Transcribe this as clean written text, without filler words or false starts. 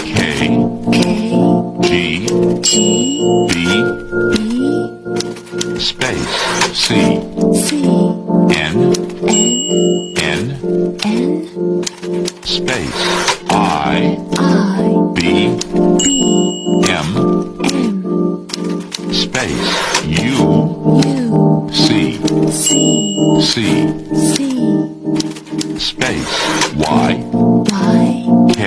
K, G, B, space, C, N, space, I, B, M, space, U, C, space, Y, K,